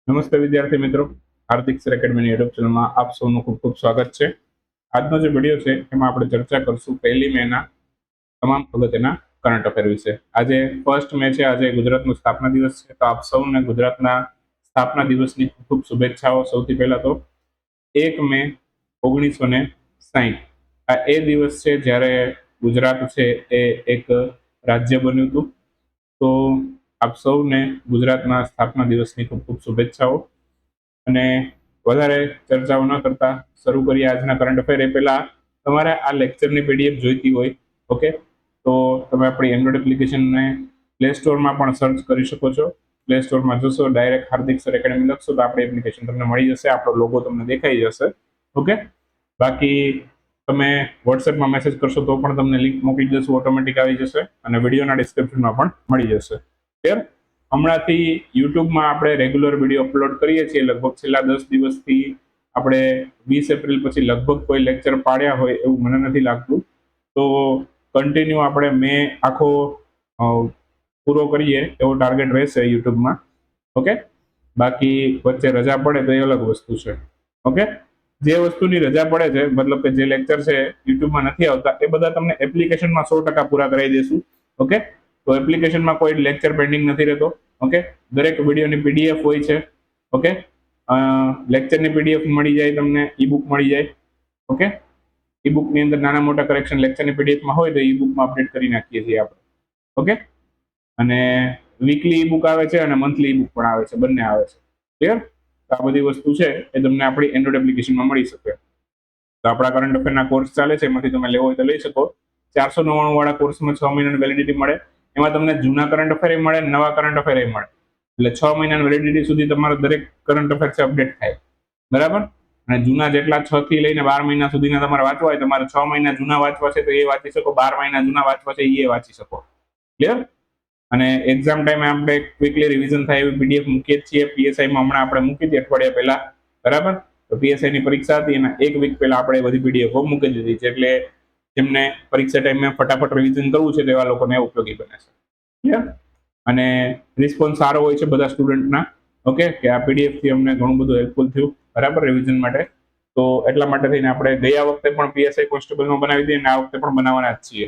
નમસ્તે વિદ્યાર્થી મિત્રો, હાર્દિક સર એકેડમીની યુટ્યુબ ચેનલમાં આપ સૌનું ખૂબ ખૂબ સ્વાગત છે. આજનો જે વિડીયો છે એમાં આપણે ચર્ચા કરશું 1લી મેના તમામ અગત્યના કરંટ અફેર વિશે. આજે 1st મે છે, આજે ગુજરાતનો સ્થાપના દિવસ છે, તો આપ સૌને ગુજરાતના સ્થાપના દિવસની ખૂબ ખૂબ શુભેચ્છાઓ. સૌથી પહેલા તો 1 મે 1960 આ એ દિવસ છે જ્યારે ગુજરાત છે એ એક રાજ્ય બન્યું હતું. તો આપ સૌને ગુજરાતના સ્થાપના દિવસની ખૂબ ખૂબ શુભેચ્છાઓ. અને વધારે ચર્ચાઓ ન કરતા શરૂ કરીએ આજના કરંટ અફેર. એ પહેલા તમારે આ લેક્ચરની પીડીએફ જોઈતી હોય, ઓકે, તો તમે આપણી એન્ડ્રોઇડ એપ્લિકેશનને પ્લે સ્ટોરમાં પણ સર્ચ કરી શકો છો. પ્લે સ્ટોરમાં જશો, ડાયરેક્ટ હાર્દિક સર એકેડમી લખશો તો આપણી એપ્લિકેશન તમને મળી જશે, આપણો લોગો તમને દેખાઈ જશે. ઓકે, બાકી તમે વોટ્સએપમાં મેસેજ કરશો તો પણ તમને લિંક મોકલી દઈશું, ઓટોમેટિક આવી જશે અને વિડીયોના ડિસ્ક્રિપ્શનમાં પણ મળી જશે. ક્લિયર? હમણાંથી યુટ્યુબમાં આપણે રેગ્યુલર વિડીયો અપલોડ કરીએ છીએ. લગભગ છેલ્લા 10 દિવસથી આપણે 20 એપ્રિલ પછી લગભગ કોઈ લેક્ચર પાડ્યા હોય એવું મને નથી લાગતું. તો કન્ટિન્યુ આપણે મે આખો પૂરો કરીએ એવો ટાર્ગેટ રહેશે યુટ્યુબમાં. ઓકે, બાકી વચ્ચે રજા પડે તો એ અલગ વસ્તુ છે. ઓકે, જે વસ્તુની રજા પડે છે, મતલબ કે જે લેક્ચર છે યુટ્યુબમાં નથી આવતા, એ બધા તમને એપ્લિકેશનમાં 100% પૂરા કરાવી દઈશું. ઓકે, તો એપ્લિકેશનમાં કોઈ લેક્ચર પેન્ડિંગ નથી રહેતો. ઓકે, દરેક વિડીયોની પીડીએફ હોય છે. ઓકે, લેક્ચરની પીડીએફ મળી જાય, તમને ઈબુક મળી જાય. ઓકે, ઈબુકની અંદર નાના મોટા કરેક્શન લેક્ચરની પીડીએફમાં હોય તો ઈબુકમાં અપડેટ કરી નાખીએ છીએ આપણે. ઓકે, અને વીકલી ઈબુક આવે છે અને મંથલી ઈબુક પણ આવે છે, બંને આવે છે. ક્લિયર? આ બધી વસ્તુ છે એ તમને આપણી એન્ડ્રોઇડ એપ્લિકેશનમાં મળી શકે. તો આપણા કરંટ અફેરના કોર્સ ચાલે છે, એમાંથી તમે લેવો હોય તો લઈ શકો. 499 વાળા કોર્સમાં 6 મહિનાની વેલિડિટી મળે. એમાં તમને જૂના કરંટ અફેર મળે, નવા કરંટ અફેર મળે. એટલે 6 મહિનાની વેલિડિટી સુધી તમારો દરેક કરંટ અફેર છે અપડેટ થાય. બરાબર? અને જૂના જેટલા 6 થી લઈને 12 મહિના સુધીના તમારે વાંચવા હોય, તમારે 6 મહિના જૂના વાંચવા છે તો એ વાંચી શકો, 12 મહિના જૂના વાંચવા છે એ વાંચી શકો. ક્લિયર? અને એક્ઝામ ટાઈમે આપણે ક્વિકલી રિવિઝન થાય એવી પીડીએફ મૂકીએ છીએ. પીએસઆઈમાં હમણાં આપણે મૂકી હતી અઠવાડિયા પહેલા. બરાબર? તો પીએસઆઈ ની પરીક્ષા હતી એના 1 વીક પહેલા આપણે બધી પીડીએફો મૂકી દીધી છે, એટલે જેમને પરીક્ષા ટાઈમે ફટાફટ રિવિઝન કરવું છે તેવા લોકોને ઉપયોગી બને છે. ક્લિયર? અને રિસ્પોન્સ સારો હોય છે બધા સ્ટુડન્ટના. ઓકે, કે આ પીડીએફ થી અમને ઘણું બધું હેલ્પફુલ થયું, બરાબર, રિવિઝન માટે. તો એટલા માટે થઈને આપણે ગયા વખતે પણ પીએસઆઈ કોન્સ્ટેબલમાં બનાવી દઈએ અને આ વખતે પણ બનાવવાના જ છીએ.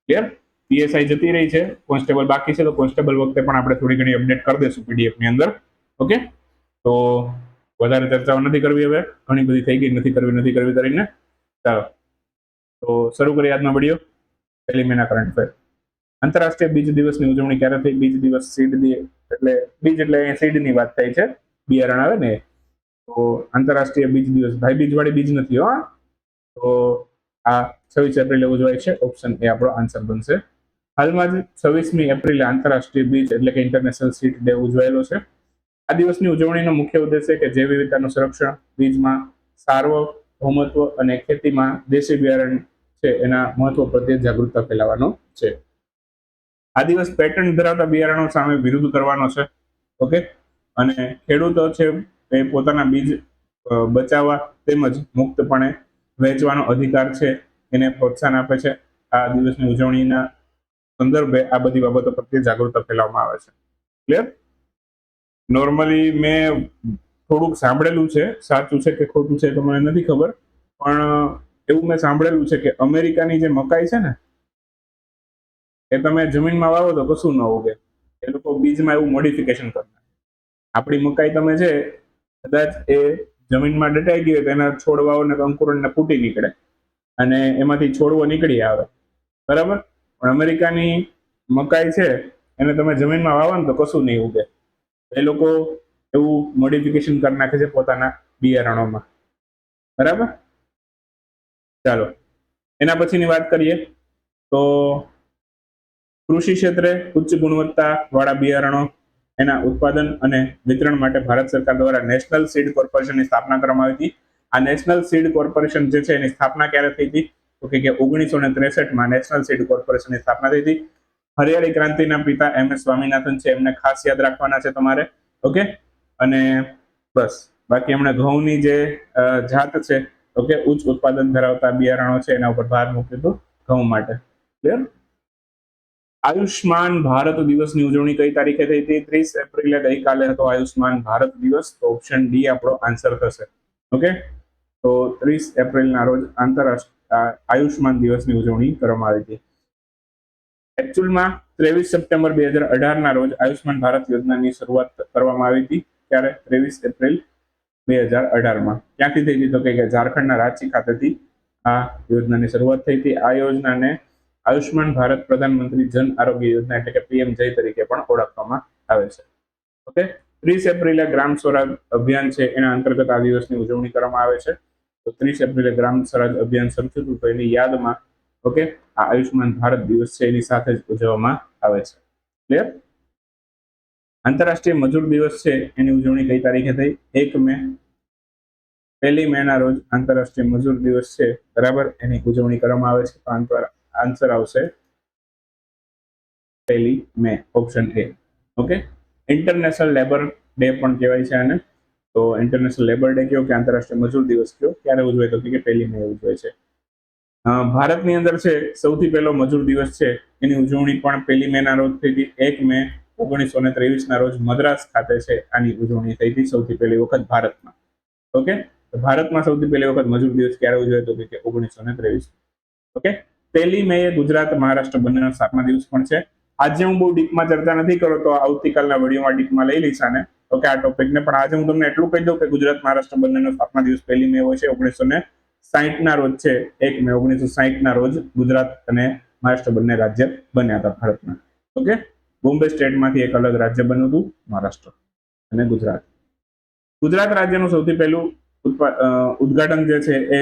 ક્લિયર? પીએસઆઈ જતી રહી છે, કોન્સ્ટેબલ બાકી છે, તો કોન્સ્ટેબલ વખતે પણ આપણે થોડી ઘણી અપડેટ કરી દઈશું પીડીએફ ની અંદર. ઓકે, તો વધારે ચર્ચાઓ નથી કરવી, હવે ઘણી બધી થઈ ગઈ, નથી કરવી કરીને. ચાલો તો શરૂ કરીએ આજનો વિડીયો. 1લી મેના કરંટ અફેર. આંતરરાષ્ટ્રીય બીજ દિવસની ઉજવણી ક્યારે થઈ? બીજ દિવસ સીડ એટલે બીજ એટલે સીડની વાત થાય છે, બિયારણ આવે ને. તો આંતરરાષ્ટ્રીય બીજ દિવસ, ભાઈ બીજ વાળી બીજ નથી હો. તો આ 26 એપ્રિલે ઉજવાય છે. ઓપ્શન એ આપણો આન્સર બનશે. હાલમાં જ 26મી એપ્રિલે આંતરરાષ્ટ્રીય બીજ એટલે કે ઇન્ટરનેશનલ સીડ ડે ઉજવાયેલો છે. આ દિવસની ઉજવણીનો મુખ્ય ઉદ્દેશ કે જૈવ વિવિધતાનું સંરક્ષણ, બીજમાં સાર્વભૌમત્વ અને ખેતીમાં દેશી બિયારણ છે એના મહત્વ પ્રત્યે જાગૃતતા ફેલાવવાનો છે. આ દિવસ પેટર્ન ધરાવતા બિયારણો સામે વિરોધ કરવાનો છે. ઓકે, અને ખેડૂતો છે એ પોતાના બીજ બચાવવા તેમજ મુક્તપણે વેચવાનો અધિકાર છે એને પ્રોત્સાહન આપે છે. આ દિવસની ઉજવણીના સંદર્ભે આ બધી બાબતો પ્રત્યે જાગૃતતા ફેલાવવામાં આવે છે. ક્લિયર? નોર્મલી મેં થોડુંક સાંભળેલું છે, સાચું છે કે ખોટું છે તો મને નથી ખબર, પણ એવું મેં સાંભળેલું છે કે અમેરિકાની જે મકાઈ છે ને એ તમે જમીનમાં વાવો તો કશું ન ઉગે. એ લોકો બીજમાં એવું મોડિફિકેશન કરે. આપણી મકાઈ તમે છે કદાચ એ જમીનમાં દટાઈ ગઈ હોય તો એના છોડવાઓ ને અંકુરણને ફૂટી નીકળે અને એમાંથી છોડવો નીકળી આવે. બરાબર? પણ અમેરિકાની મકાઈ છે એને તમે જમીનમાં વાવો ને તો કશું નહીં ઉગે. એ લોકો એવું મોડિફિકેશન કરી નાખે છે પોતાના બિયારણોમાં. બરાબર? ચાલો એના પછીની વાત કરીએ તો કૃષિ ક્ષેત્રે ઉચ્ચ ગુણવત્તા વાળા બિયારણો એના ઉત્પાદન અને વિતરણ માટે ભારત સરકાર દ્વારા નેશનલ સીડ કોર્પોરેશનની સ્થાપના કરવામાં આવી હતી. આ નેશનલ સીડ કોર્પોરેશન જે છે એની સ્થાપના ક્યારે થઈ હતી? તો કે 1963માં નેશનલ સીડ કોર્પોરેશનની સ્થાપના થઈ હતી. હરિયાળી ક્રાંતિના પિતા MS સ્વામિનાથન છે, એમને ખાસ યાદ રાખવાના છે તમારે. ઓકે, અને બસ બાકી એમણે ઘઉંની જે જાત છે, ઓકે, ઉચ્ચ ઉત્પાદન ધરાવતા બિયારણો છે એના ઉપર ભાર મૂક્યો હતો ઘઉં માટે. ક્લિયર? આયુષ્માન ભારત દિવસની ઉજવણી કઈ તારીખે થઈ હતી? 30 એપ્રિલે ગઈકાલે હતો આયુષ્માન ભારત દિવસ. તો ઓપ્શન ડી આપણો આન્સર થશે. ઓકે, તો 30 એપ્રિલના રોજ આંતરરાષ્ટ્રીય આયુષ્માન દિવસની ઉજવણી કરવામાં આવી હતી. એકચ્યુઅલમાં 23 સપ્ટેમ્બર 2018 ના રોજ આયુષ્માન ભારત યોજનાની શરૂઆત કરવામાં આવી હતી. ત્યારે 23 એપ્રિલ 2018માં. ક્યાંથી થઈ હતી? તો કે ઝારખંડના રાંચી ખાતેથી આ યોજનાની શરૂઆત થઈ હતી. આ યોજનાને આયુષ્માન ભારત પ્રધાનમંત્રી જન આરોગ્ય યોજના એટલે કે PMJ તરીકે પણ ઓળખવામાં આવે છે. ઓકે, 30 એપ્રિલે ગ્રામ સ્વરાજ અભિયાન છે એના અંતર્ગત આ દિવસની ઉજવણી કરવામાં આવે છે. તો 30 એપ્રિલે ગ્રામ સ્વરાજ અભિયાન શરૂ થયું તો એની યાદમાં ઓકે આ આયુષ્માન ભારત દિવસ છે એની સાથે જ ઉજવવામાં આવે છે. ક્લિયર? આંતરરાષ્ટ્રીય મજૂર દિવસ છે એની ઉજવણી કઈ તારીખે થઈ? 1 મે. 1 મેના રોજ આંતરરાષ્ટ્રીય મજૂર દિવસ છે, બરાબર, એની ઉજવણી કરવામાં આવે છે. આન્સર આવશે 1 May, option A. Okay, international labour day પણ કહેવાય છે આને. તો ઇન્ટરનેશનલ લેબર ડે કયો કે આંતરરાષ્ટ્રીય મજૂર દિવસ કયો ક્યારે ઉજવાય? તો કે 1 મે ઉજવાય છે. ભારતની અંદર છે સૌથી પહેલો મજૂર દિવસ છે એની ઉજવણી પણ 1 મેના રોજ થઈ હતી. 1 મે 1923 ના રોજ મદ્રાસ ખાતે છે આની ઉજવણી થઈ હતી સૌથી પહેલી વખત ભારતમાં. ઓકે, ભારતમાં સૌથી પહેલી વખત મજૂર દિવસ ક્યારે ઉજવાય? તો કે 1923. ઓકે, 1 મે ગુજરાત મહારાષ્ટ્ર બંનેનો સ્થાપના દિવસ પણ છે. આજે હું બહુ ડીપમાં ચર્ચા નથી કરો તો આવતીકાલના વિડીયોમાં ડીપમાં લઈ લઈશ આને. ઓકે, આ ટોપિકને પણ આજે હું તમને એટલું કહી દઉં કે ગુજરાત મહારાષ્ટ્ર બંનેનો સ્થાપના દિવસ 1 મે હોય છે. 1960 ના રોજ છે 1 મે 1960 ના રોજ ગુજરાત અને મહારાષ્ટ્ર બંને રાજ્ય બન્યા હતા ભારતના. ઓકે, બોમ્બે સ્ટેટમાંથી એક અલગ રાજ્ય બન્યું હતું મહારાષ્ટ્ર અને ગુજરાત. ગુજરાત રાજ્યનું સૌથી પહેલું ઉદ્ઘાટન જે છે એ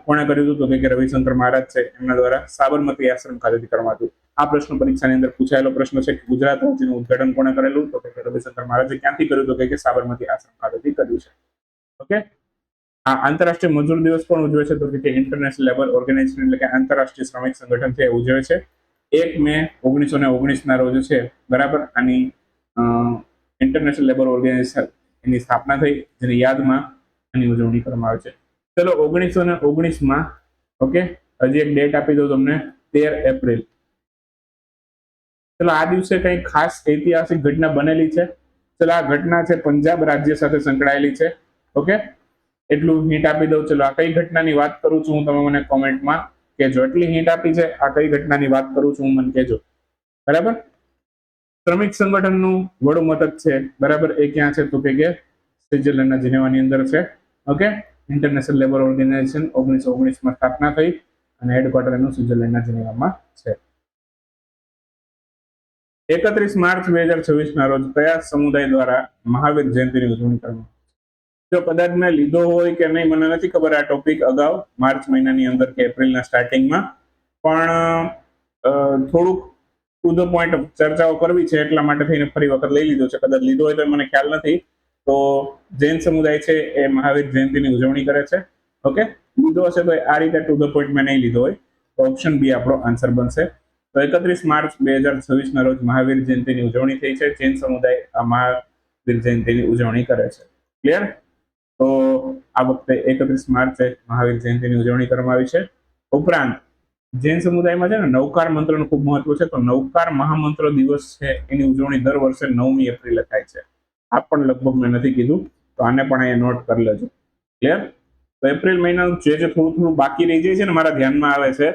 કોણે કર્યું હતું? તો કે રવિશંકર મહારાજ છે એમના દ્વારા સાબરમતી આશ્રમ ખાતેથી કરવામાં હતું. આ પ્રશ્ન પરીક્ષાની અંદર પૂછાયેલો પ્રશ્ન છે કે ગુજરાત રાજ્યનું ઉદ્ઘાટન કોણે કરેલું? તો કે રવિશંકર મહારાજે. ક્યાંથી કર્યું? તો કે સાબરમતી આશ્રમ ખાતેથી કર્યું છે. ઓકે, આ આંતરરાષ્ટ્રીય મજૂર દિવસ પણ ઉજવે છે? તો કે ઇન્ટરનેશનલ લેબર ઓર્ગેનાઇઝેશન એટલે કે આંતરરાષ્ટ્રીય શ્રમિક સંગઠન છે ઉજવે છે. 1 મે 1919 ના રોજ છે, બરાબર, આની ઇન્ટરનેશનલ લેબર ઓર્ગેનાઇઝેશન એની સ્થાપના થઈ જેની યાદમાં આની ઉજવણી કરવામાં આવે છે. ચલો 1919માં ઓકે હજી એક ડેટ આપી દઉં તમને, 13 એપ્રિલ. ચલો આ દિવસે કઈ ખાસ ઐતિહાસિક ઘટના બનેલી છે. ચલો આ ઘટના છે પંજાબ રાજ્ય સાથે સંકળાયેલી છે. ઓકે, એટલું હિન્ટ આપી દઉં. ચલો આ કઈ ઘટનાની વાત કરું છું હું, તમે મને કોમેન્ટમાં કહેજો. એટલી હિન્ટ આપી છે, આ કઈ ઘટનાની વાત કરું છું હું મને કહેજો. બરાબર, શ્રમિક સંગઠનનું વડું મથક છે, બરાબર, એ ક્યાં છે? તો કે સ્વિટ્ઝરલેન્ડના જીનેવાની અંદર છે. ઓકે, ઇન્ટરનેશનલ લેબર ઓર્ગેનાઇઝેશન 1919માં સ્થાપના થઈ અને હેડક્વાર્ટર એનું સ્વિટ્ઝરલેન્ડના જીનેવામાં છે. 31 માર્ચ 2026 ના રોજ કયા સમુદાય દ્વારા મહાવીર જયંતિની ઉજવણી કરવામાં? જો કદાચ મેં લીધો હોય કે નહીં મને નથી ખબર આ ટોપિક અગાઉ માર્ચ મહિનાની અંદર કે એપ્રિલના સ્ટાર્ટિંગમાં, પણ થોડુંક ટુ ધ પોઈન્ટ ચર્ચાઓ કરવી છે એટલા માટે થઈને ફરી વખત લઈ લીધો છે. કદાચ લીધો હોય તો મને ખ્યાલ નથી. તો જૈન સમુદાય છે એ મહાવીર જયંતિની ઉજવણી કરે છે. ઓકે, લીધો હશે તો આ રીતે ટુ ધ પોઈન્ટ મેં નહીં લીધો હોય તો ઓપ્શન બી આપણો આન્સર બનશે. તો 31 માર્ચ 2026 ના રોજ મહાવીર જયંતિની ઉજવણી થઈ છે. જૈન સમુદાય આ મહાવીર જયંતિની ઉજવણી કરે છે. ક્લિયર? તો આ વખતે 31 માર્ચે મહાવીર જયંતિની ઉજવણી કરવામાં આવી છે. ઉપરાંત જૈન સમુદાયમાં છે ને નવકાર મંત્રનું ખૂબ મહત્વ છે. તો નવકાર મહામંત્ર દિવસ છે એની ઉજવણી દર વર્ષે 9મી એપ્રિલે થાય છે. આ પણ લગભગ મેં નથી કીધું તો આને પણ અહીંયા નોટ કરી લેજો. ક્લિયર? તો એપ્રિલ મહિનાનું જે થોડું થોડું બાકી રહી જાય છે ને મારા ધ્યાનમાં આવે છે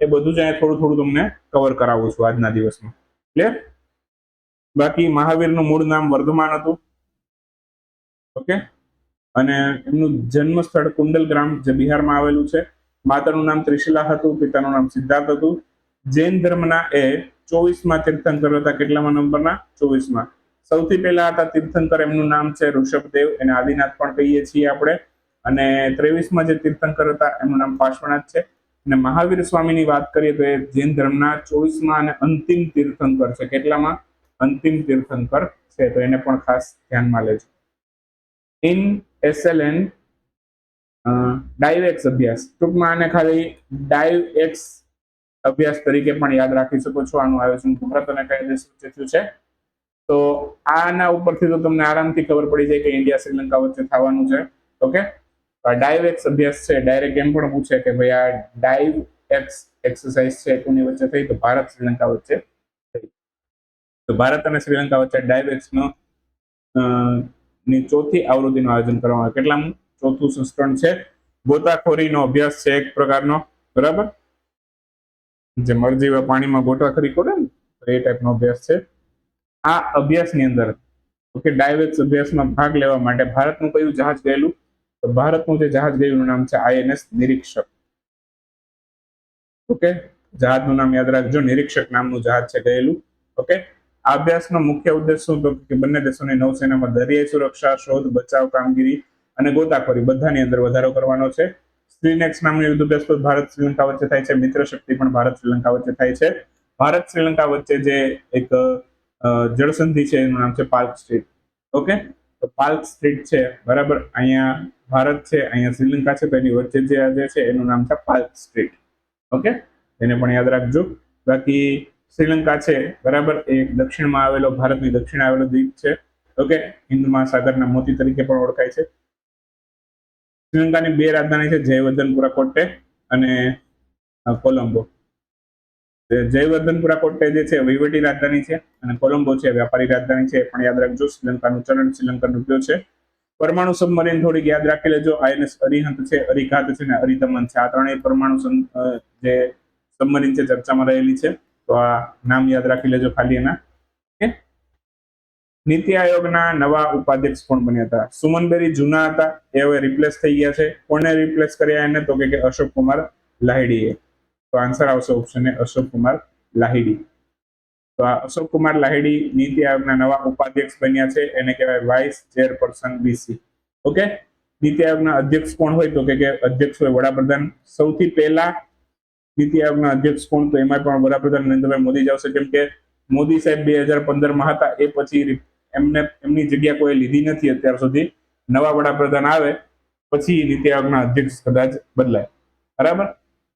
એ બધું જ અહીંયા થોડું થોડું તમને કવર કરાવું છું આજના દિવસમાં. ક્લિયર? બાકી મહાવીરનું મૂળ નામ વર્ધમાન હતું. ઓકે, અને એમનું જન્મ સ્થળ કુંડલગ્રામ જે બિહારમાં આવેલું છે. માતાનું નામ ત્રિશિલા હતું, પિતાનું નામ સિદ્ધાર્થ હતું. જૈન ધર્મના એ 24માં તીર્થંકર હતા. કેટલામાં નંબરના? 24માં. સૌથી પહેલા હતા તીર્થંકર, એમનું નામ છે ઋષભદેવ, એને આદિનાથ પણ કહીએ છીએ આપણે. અને 23માં જે તીર્થંકર હતા એમનું નામ પાર્શ્વનાથ છે. અને મહાવીર સ્વામીની વાત કરીએ તો એ જૈન ધર્મના 24માં અને અંતિમ તીર્થંકર છે. કેટલામાં? અંતિમ તીર્થંકર છે. તો એને પણ ખાસ ધ્યાનમાં લેજો. ઇન SLN ડાયવેક્સ અભ્યાસ, ટૂંકમાં આને ખાલી ડાયવેક્સ અભ્યાસ તરીકે પણ યાદ રાખી શકો છો. આનું આયોજન ભારત અને કયા દેશ વચ્ચે થયું છે? તો આના ઉપરથી તો તમને આરામથી ખબર પડી જાય કે ઇન્ડિયા શ્રીલંકા વચ્ચે થવાનું છે. ઓકે, ડાયવેક્સ અભ્યાસ છે. ડાયરેક્ટ એમ પણ પૂછે કે ભાઈ આ ડાઇવ એક્સ એક્સરસાઇઝ છે કોની વચ્ચે થઈ? તો ભારત શ્રીલંકા વચ્ચે થઈ. તો ભારત અને શ્રીલંકા વચ્ચે ડાયવેક્સ નો ની ચોથી આવૃત્તિનું આયોજન કરવામાં આવે. કેટલામું? ચોથું સંસ્કરણ છે. ગોતાખોરીનો અભ્યાસ છે એક પ્રકારનો, બરાબર, જે મરજીવા પાણીમાં ગોતાખોરી કરે ને એ ટાઈપનો અભ્યાસ છે. આ અભ્યાસની અંદર ઓકે ડાયવેક્સ અભ્યાસમાં ભાગ લેવા માટે ભારતનું કયું જહાજ ગયેલું? તો ભારતનું જે જહાજ ગયેલું નામ છે INS નિરીક્ષક. ઓકે, જહાજનું નામ યાદ રાખજો, નિરીક્ષક નામનું જહાજ છે ગયેલું. ઓકે, આ અભ્યાસનો મુખ્ય ઉદ્દેશ શું? તો કે બંને દેશોની નૌસેનામાં દરિયાઈ સુરક્ષા, શોધ, બચાવ કામગીરી અને ગોતાખોરી બધાની અંદર વધારો કરવાનો છે. સ્ક્રીનેક્સ નામનું યુદ્ધ અભ્યાસ ભારત શ્રીલંકા વચ્ચે થાય છે. મિત્ર શક્તિ પણ ભારત શ્રીલંકા વચ્ચે થાય છે. ભારત શ્રીલંકા વચ્ચે જે એક જળસંધિ છે એનું નામ છે પાર્ક સ્ટ્રીટ. ઓકે, તો પાર્ક સ્ટ્રીટ છે, બરાબર, અહીંયા ભારત છે, અહીંયા શ્રીલંકા છે, તો એની વચ્ચે જે છે એનું નામ છે પાર્ક સ્ટ્રીટ. ઓકે, એને પણ યાદ રાખજો. બાકી શ્રીલંકા છે, બરાબર, એ દક્ષિણમાં આવેલો, ભારતની દક્ષિણે આવેલો દ્વીપ છે. ઓકે, હિન્દ મહાસાગરના મોતી તરીકે પણ ઓળખાય છે. શ્રીલંકાની બે રાજધાની છે, જયવર્ધનપુરા કોટ્ટે અને કોલંબો. જયવર્ધનપુરા કોટ્ટે જે છે વહીવટી રાજધાની છે અને કોલંબો છે વ્યાપારી રાજધાની છે. પણ યાદ રાખજો, શ્રીલંકાનું ચલણ શ્રીલંકન રૂપિયો છે. પરમાણુ સબમરીન થોડીક યાદ રાખી લેજો. INS અરિહંત છે, અરિઘાત છે ને અરિદમન છે. આ ત્રણેય પરમાણુ જે સબમરીન છે ચર્ચામાં રહેલી છે, તો આ નામ યાદ રાખી લેજો ખાલી એના. ઓકે, નીતિ આયોગના નવા ઉપાધ્યક્ષ કોણ બન્યા હતા? સુમન બેરી જૂના હતા, એ હવે રિપ્લેસ થઈ ગયા છે. કોને રિપ્લેસ કર્યા એને? તો કે અશોક કુમાર લાહિડીએ. તો આન્સર આવશે ઓપ્શન એ, અશોક કુમાર લાહિડી. તો આ અશોક કુમાર લાહિડી નીતિ આયોગના નવા ઉપાધ્યક્ષ બન્યા છે, એને કહેવાય વાઇસ ચેરપર્સન BC. ઓકે, નીતિ આયોગના અધ્યક્ષ કોણ હોય? તો કે અધ્યક્ષ હોય વડાપ્રધાન. સૌથી પહેલા નીતિ આયોગના અધ્યક્ષ કોણ? તો એમાં પણ વડાપ્રધાન નરેન્દ્રભાઈ મોદી જ આવશે, કેમ કે મોદી સાહેબ 2015 હતા, એ પછી એમની જગ્યા કોઈ લીધી નથી અત્યાર સુધી. નવા વડાપ્રધાન આવે પછી નીતિ આયોગના અધ્યક્ષ કદાચ બદલાય, બરાબર.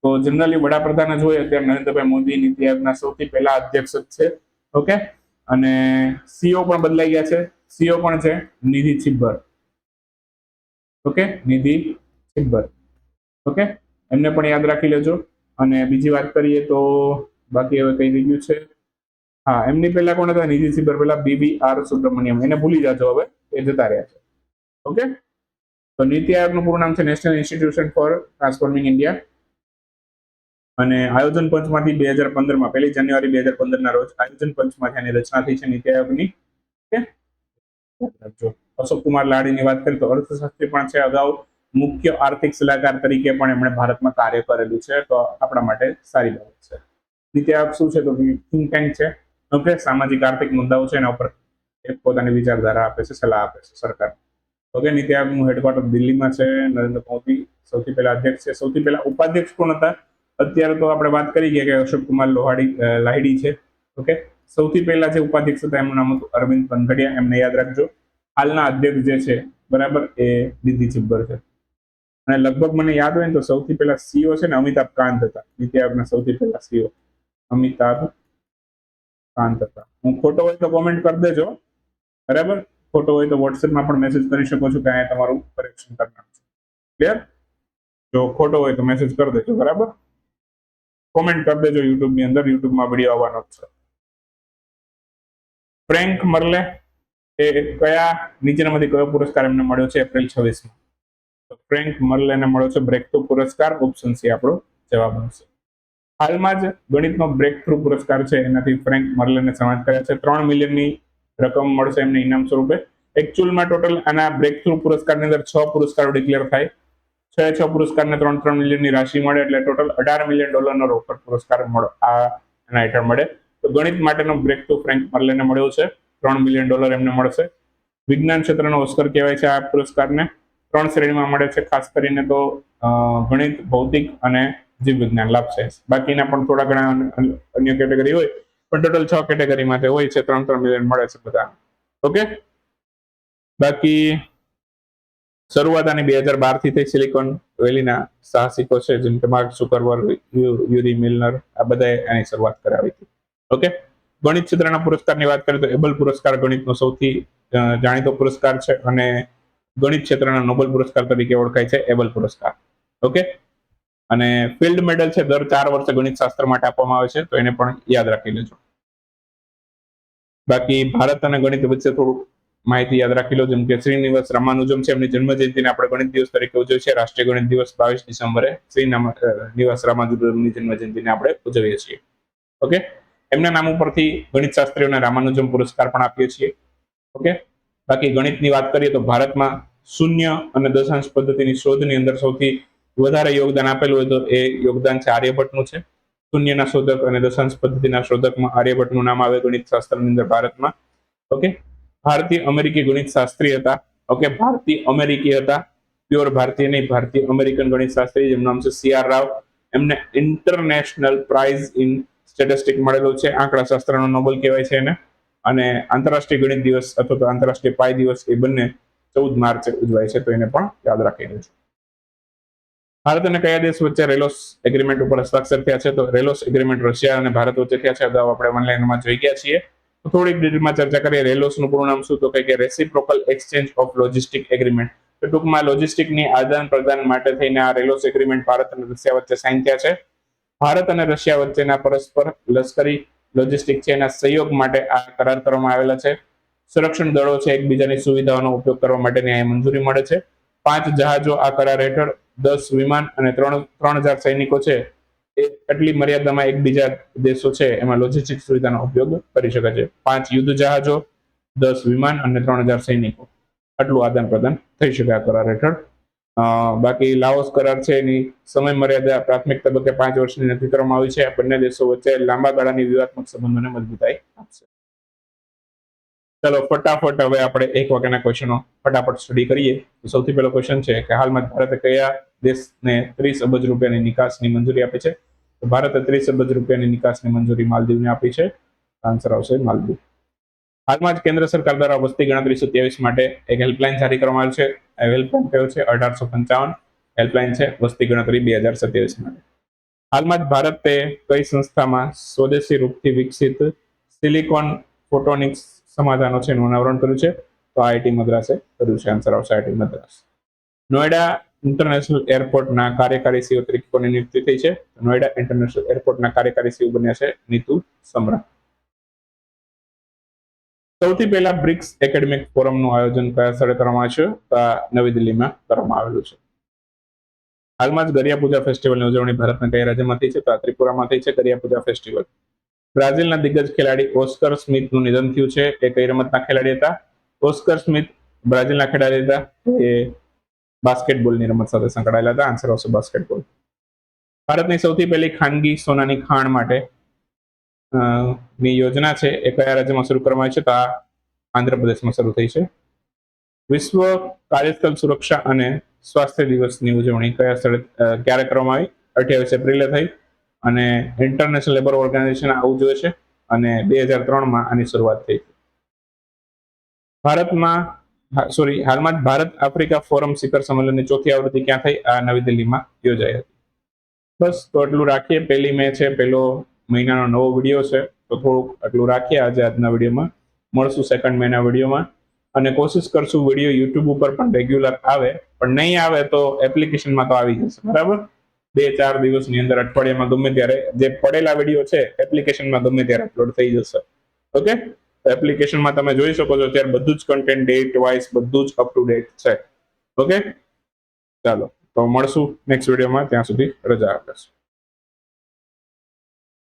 તો જનરલી વડાપ્રધાન જ હોય અત્યારે નરેન્દ્રભાઈ મોદી નીતિ આયોગના સૌથી પહેલા અધ્યક્ષ જ છે. ઓકે, અને CEO પણ બદલાઈ ગયા છે. CEO પણ છે નિધિ છિબ્બર. ઓકે, નિધિ છિબ્બર. ઓકે, એમને પણ યાદ રાખી લેજો. અને બીજી વાત કરીએ તો બાકી હવે કઈ રહી ગયું છે? હા, એમની પહેલા કોણ હતા? નિધિ છિબ્બર પહેલા BBR સુબ્રમણ્યમ. એને ભૂલી જાજો હવે, એ જતા રહ્યા છે. ઓકે, તો નીતિ આયોગનું પૂરું નામ છે national institution for transforming India. અને આયોજન પંચમાંથી 2015માં 1 જાન્યુઆરી 2015 ના રોજ આયોજન પંચમાંથી આની રચના થઈ છે નીતિ આયોગની. અશોક કુમાર લાહિડીની વાત કરીએ તો અર્થશાસ્ત્રી પણ છે. અગાઉ મુખ્ય આર્થિક સલાહકાર તરીકે પણ એમણે ભારતમાં કાર્ય કરેલું છે, તો આપણા માટે સારી બાબત છે. નીતિ આયોગ શું છે? તો થિંક ટેન્ક છે. ઓકે, સામાજિક આર્થિક મુદ્દાઓ છે એના ઉપર એક પોતાની વિચારધારા આપે છે, સલાહ આપે છે સરકાર. ઓકે, નીતિ આયોગનું હેડક્વાર્ટર દિલ્હીમાં છે. નરેન્દ્ર મોદી સૌથી પહેલા અધ્યક્ષ છે. સૌથી પહેલા ઉપાધ્યક્ષ કોણ હતા? અત્યારે તો આપણે વાત કરી ગયા કે અશોક કુમાર લાહિડી છે. ઓકે, સૌથી પહેલા જે ઉપાધ્યક્ષ હતા એમનું નામ હતું અરવિંદ પનગડિયા, એમને યાદ રાખજો. હાલના અધ્યક્ષ જે છે, બરાબર, એ નિધિ છિબ્બર છે. અને લગભગ મને યાદ હોય ને તો સૌથી પહેલા CEO છે ને અમિતાભ કાંત હતા. નીતિ આયોગના સૌથી પહેલા CEO અમિતાભ કાંત હતા. હું ખોટો હોય તો કોમેન્ટ કરી દેજો, બરાબર. ખોટો હોય તો WhatsAppમાં પણ મેસેજ કરી શકો છો કે અહીંયા તમારું કરેક્શન કરનાર છે. ક્લિયર? જો ખોટો હોય તો મેસેજ કરી દેજો, બરાબર. કોમેન્ટ કરી દેજો યુટ્યુબની અંદર, યુટ્યુબમાં વિડીયો આવવાનો જ છે. ફ્રેન્ક મર્લે એ કયા નીચેનામાંથી કયો પુરસ્કાર એમને મળ્યો છે એપ્રિલ 26માં? તો ફ્રેન્ક મર્લેને મળ્યો છે બ્રેકથ્રુ પુરસ્કાર. ઓપ્શન સી આપણો જવાબ આવશે. હાલમાં જ ગણિતનો બ્રેકથ્રુ પુરસ્કાર છે, એનાથી ફ્રેન્ક મર્લેને સન્માનિત કર્યા છે. 3 મિલિયનની રકમ મળશે એમને ઇનામ સ્વરૂપે. એકચ્યુઅલમાં ટોટલ આના બ્રેકથ્રુ પુરસ્કારની અંદર 6 પુરસ્કારો ડિક્લેર થાય. 6 પુરસ્કારને 3 મિલિયનની રાશિ મળે, એટલે ટોટલ $18 મિલિયન રોકડ પુરસ્કાર એના હેઠળ મળે. તો ગણિત માટેનો બ્રેકથ્રુ ફ્રેન્ક મર્લેને મળ્યો છે. $3 મિલિયન એમને મળશે. વિજ્ઞાન ક્ષેત્રનો ઓસ્કર કહેવાય છે આ પુરસ્કારને. 3 શ્રેણીમાં મળે છે, ખાસ કરીને તો ગણિત, ભૌતિક અને જીવ વિજ્ઞાન, લાભ સાયન્સ. બાકીના પણ થોડા ઘણા અન્ય કેટેગરી હોય, પણ ટોટલ 6 કેટેગરી માટે હોય છે. 3 મિલિયન મળે છે બધા. ઓકે, બાકી શરૂઆત આની 2012 થી થઈ. સિલિકોન વેલીના સાહસિકો છે જેમ કે માર્ક ઝુકરબર્ગ, યુરી મિલનર, આ બધાએ આની શરૂઆત કરાવી હતી. ઓકે, ગણિત ક્ષેત્રના પુરસ્કારની વાત કરીએ તો એબલ પુરસ્કાર ગણિતનો સૌથી જાણીતો પુરસ્કાર છે અને ગણિત ક્ષેત્રના નોબેલ પુરસ્કાર તરીકે ઓળખાય છે એબલ પુરસ્કાર. ઓકે, અને ફિલ્ડ મેડલ છે દર 4 વર્ષે ગણિત શાસ્ત્ર માટે આપવામાં આવે છે, તો એને પણ યાદ રાખી લેજો. બાકી ભારત અને ગણિત વચ્ચે થોડુંક માહિતી યાદ રાખી લો, જેમ કે શ્રીનિવાસ રામાનુજમ છે, એમની જન્મ જયંતિને આપણે ગણિત દિવસ તરીકે ઉજવીએ છીએ. રાષ્ટ્રીય ગણિત દિવસ 22 ડિસેમ્બરે શ્રીનિવાસ રામાનુજમની જન્મ જયંતિને આપણે ઉજવીએ છીએ. ઓકે, એમના નામ ઉપરથી ગણિત શાસ્ત્રીઓને રામાનુજમ પુરસ્કાર પણ આપીએ છીએ. ઓકે, બાકી ગણિતની વાત કરીએ તો ભારતમાં શૂન્ય અને દશાંશ પદ્ધતિની શોધની અંદર સૌથી વધારે યોગદાન આપેલું હોય તો એ યોગદાન છે આર્યભટ્ટનું છે. શૂન્યના શોધક અને દશાંશ પદ્ધતિના શોધકમાં આર્યભટ્ટનું નામ આવે ગણિત શાસ્ત્રની અંદર ભારતમાં. ઓકે, ભારતીય અમેરિકી ગણિત શાસ્ત્રી હતા. ઓકે, ભારતીય અમેરિકી હતા, પ્યોર ભારતીય નહીં, ભારતીય અમેરિકન ગણિત શાસ્ત્રી, જેમનું નામ છે CR રાવ. એમને ઇન્ટરનેશનલ પ્રાઇઝ ઇન સ્ટેટિસ્ટિક મળેલો છે, આંકડા શાસ્ત્રનો નોબેલ કહેવાય છે એને. અને આંતરરાષ્ટ્રીય ગણિત દિવસ અથવા તો આંતરરાષ્ટ્રીય પાઈ દિવસ એ બંને 14 માર્ચે ઉજવાય છે, તો એને પણ યાદ રાખી લેજો. ભારત અને કયા દેશ વચ્ચે રેલોસ એગ્રીમેન્ટ ઉપર હસ્તાક્ષર થયા છે? તો રેલોસ એગ્રીમેન્ટ રશિયા અને ભારત વચ્ચે થયા છે. અગાઉ આપણે ઓનલાઈનમાં જોઈ ગયા છીએ. થોડીક ડિટેલમાં ચર્ચા કરીએ. રેલોસનું પૂરું નામ શું? તો કે reciprocal exchange of logistic agreement. તો ટૂંકમાં લોજિસ્ટિકની આદાન પ્રદાન માટે થઈને આ રેલોસ એગ્રીમેન્ટ ભારત અને રશિયા વચ્ચે સાઇન થયા છે. ભારત અને રશિયા વચ્ચેના પરસ્પર લશ્કરી લોજિસ્ટિક છે એના સહયોગ માટે આ કરાર કરવામાં આવેલા છે. સંરક્ષણ દળો છે એકબીજાની સુવિધાઓનો ઉપયોગ કરવા માટેની આ મંજૂરી મળે છે. 5 જહાજો આ કરાર હેઠળ, 10 વિમાન અને 3000 સૈનિકો છે એ એટલી મર્યાદામાં એકબીજા દેશો છે એમાં લોજિસ્ટિક સુવિધાનો ઉપયોગ કરી શકે છે. 5 યુદ્ધ જહાજો, 10 વિમાન અને 3000 સૈનિકો, આટલું આદાન પ્રદાન થઈ શકે આ કરાર હેઠળ. બાકી લાઓસ કરાર છે એની સમય મર્યાદા પ્રાથમિક તબક્કે 5 વર્ષની નક્કી કરવામાં આવી છે. આ બંને દેશો વચ્ચે લાંબા ગાળાની વ્યૂહાત્મક સંબંધોને મજબૂતાઈ આપશે. ચલો ફટાફટ હવે આપણે એક વાક્યના ક્વેશ્ચનો ફટાફટ સ્ટડી કરીએ. તો સૌથી પહેલો ક્વેશ્ચન છે કે હાલમાં ભારતે કયા દેશને 30 અબજ રૂપિયાની નિકાસની મંજૂરી આપી છે? તો ભારતે 30 અબજ રૂપિયાની નિકાસની મંજૂરી માલદીવને આપી છે. આન્સર આવશે માલદીવ. હાલમાં જ કેન્દ્ર સરકાર દ્વારા વસ્તી ગણતરી 27 માટે એક હેલ્પલાઇન જારી કરવામાં આવી છે. આ હેલ્પલાઇન કયો છે? 1855 હેલ્પલાઇન છે વસ્તી ગણતરી 2027 માટે. હાલમાં જ ભારતે કઈ સંસ્થામાં સ્વદેશી રૂપથી વિકસિત સિલિકોન ફોટોનિક્સ સમાધાનો છે એનું અનાવરણ કર્યું છે? તો IIT મદ્રાસે કર્યું છે. આન્સર આવશે IIT મદ્રાસ. નોઈડા ઇન્ટરનેશનલ એરપોર્ટના કાર્યકારી CEO તરીકે કોની નિયુક્તિ થઈ છે? નોઈડા ઇન્ટરનેશનલ એરપોર્ટના કાર્યકારી CEO બન્યા છે નીતુ સમરા. સૌથી પહેલા બ્રિક્સ એકેડેમિક ફોરમનું આયોજન કયા સ્થળે કરવામાં આવ્યું છે? તો નવી દિલ્હીમાં કરવામાં આવેલું છે. હાલમાં જ ગરિયા પૂજા ફેસ્ટિવલની ઉજવણી ભારતના કયા રાજ્યમાં થઈ છે? તો ત્રિપુરામાં થઈ છે ગરિયા પૂજા ફેસ્ટિવલ. બ્રાઝિલના દિગ્ગજ ખેલાડી ઓસ્કર સ્મિથનું નિધન થયું છે. એ કઈ રમતના ખેલાડી હતા? ઓસ્કર સ્મિથ બ્રાઝિલના ખેલાડી હતા. એ બાસ્કેટબોલની રમત સાથે સંકળાયેલા હતા. આન્સર આવશે બાસ્કેટબોલ. ભારતની સૌથી પહેલી ખાનગી સોનાની ખાણ માટે ની યોજના છે એ કયા રાજ્યમાં શરૂ કરવામાં આવી છે? તો આ આંધ્રપ્રદેશમાં શરૂ થઈ છે. વિશ્વ કાર્યસ્થળ સુરક્ષા અને સ્વાસ્થ્ય દિવસની ઉજવણી કયા સ્થળે ક્યારે કરવામાં આવી? 28 એપ્રિલે થઈ. અને ઇન્ટરનેશનલ લેબર ઓર્ગેનાઇઝેશન આ ઉજવે છે અને 2003માં આની શરૂઆત થઈ. હાલમાં જ ભારત આફ્રિકા ફોરમ શિખર સંમેલનની 4થી આવૃત્તિ ક્યાં થઈ? આ નવી દિલ્હીમાં યોજાઈ હતી. બસ તો એટલું રાખીએ. 1 મે છે, પહેલો મહિનાનો નવો વિડીયો છે, તો થોડુંક એટલું રાખીએ આજના વિડીયોમાં. મળશું 2nd મેના વિડીયોમાં અને કોશિશ કરશું વિડીયો YouTube ઉપર પણ રેગ્યુલર આવે, પણ નહીં આવે તો એપ્લિકેશનમાં તો આવી જશે. બરાબર, 2-4 દિવસની અંદર, અઠવાડિયામાં ગમે ત્યારે જે પડેલા વિડીયો છે એપ્લિકેશનમાં ગમે ત્યારે અપલોડ થઈ જશે. ઓકે, એપ્લિકેશનમાં તમે જોઈ શકો છો ત્યારે બધું જ કન્ટેન્ટ ડેટ વાઇઝ બધું જ અપ ટુ ડેટ છે. ઓકે, ચાલો તો મળશું નેક્સ્ટ વિડીયોમાં. ત્યાં સુધી રજા આપીશું.